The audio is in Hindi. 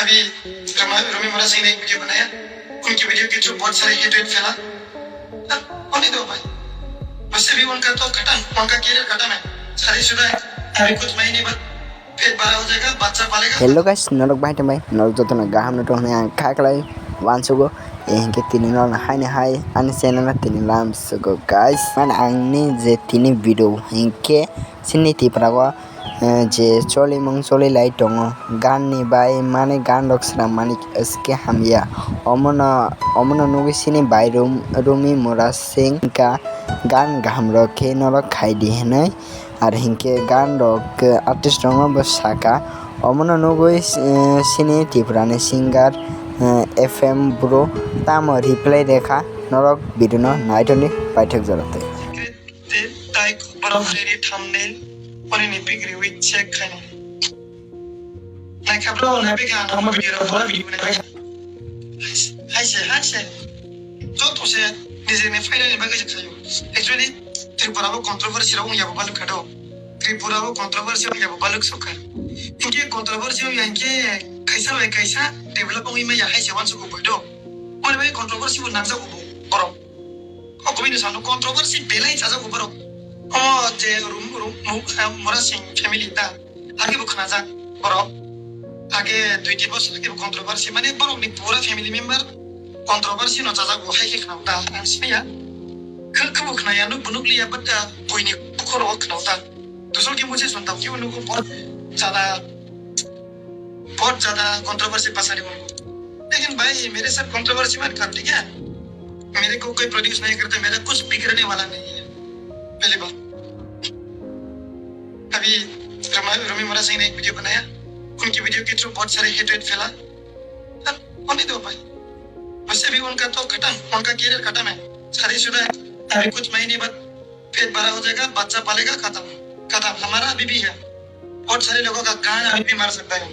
अभी रमी मोरा सिंह ने एक वीडियो बनाया, उनकी वीडियो के थ्रू बहुत सारे हेट फैला। होने दो भाई, उससे भी उनका तो खत्म, उनका कैरियर खत्म है, शादीशुदा है, अभी कुछ महीने बाद पेट बड़ा हो जाएगा, बच्चा पालेगा। Hello guys, norok bahai temai, norok joto na gaham na tohne ang kaklai wansugo. Ehingke tini nol na hai ani channel na tini lam sugo guys. Man angni je tini video hingke sini tiprago je choli mong choli lai tongo gan ni bai mane gan rok sra manik eske hamya omono nugi sini bai rumi mora sing ka gan gaham rok ke norok khaidi henai ar hingke gan rok artist rongo bo saka omono nugui sini tiprani singer FM bro tamo reply rekha norok video no naitoni paithak jarate type barang dari thumbnail pore ni pigri with check khane na khabro na be kan hama video bora video na haise jo to se nije ne faila ne bagaj khayo actually tripura ko controversy raung ya balu khado tripura ko controversy ya balu sokar इनके कंट्रोवर्सी या इनके कैसा डेवलप होई में या है सेवन से को बडो और भाई कंट्रोवर्सी वो नाम से को बरो ओ कोई नहीं सानो कंट्रोवर्सी बेला ही चाचा को बरो ओ जे रूम मोरा सिंह फैमिली ता आगे बखना जा बरो आगे दुई तीन वर्ष आगे कंट्रोवर्सी माने बरो नि पूरा फैमिली मेंबर कंट्रोवर्सी न चाचा को है के खनाउता आंसिया खख बखना या नु बुनुकली या बट कोई नि खरो खनाउता दूसरों की मुझे सुनता क्यों नु को बहुत ज्यादा कंट्रोवर्सी पसंद है उनको, लेकिन भाई मेरे साथ कंट्रोवर्सी मत करते क्या, मेरे को कोई प्रोड्यूस नहीं करता, मेरा कुछ बिगड़ने वाला नहीं है। पहली बात, अभी रमी मोरा सिंह ने एक वीडियो बनाया, उनकी वीडियो के थ्रू बहुत सारे हेट फैला। होने दो भाई, उससे भी उनका तो खत्म, उनका कैरियर खत्म है, शादीशुदा है, अभी कुछ महीने बाद पेट बड़ा हो जाएगा, बच्चा पालेगा, खत्म। हमारा अभी भी है, बहुत सारे लोगों का गान अभी भी मार सकता है।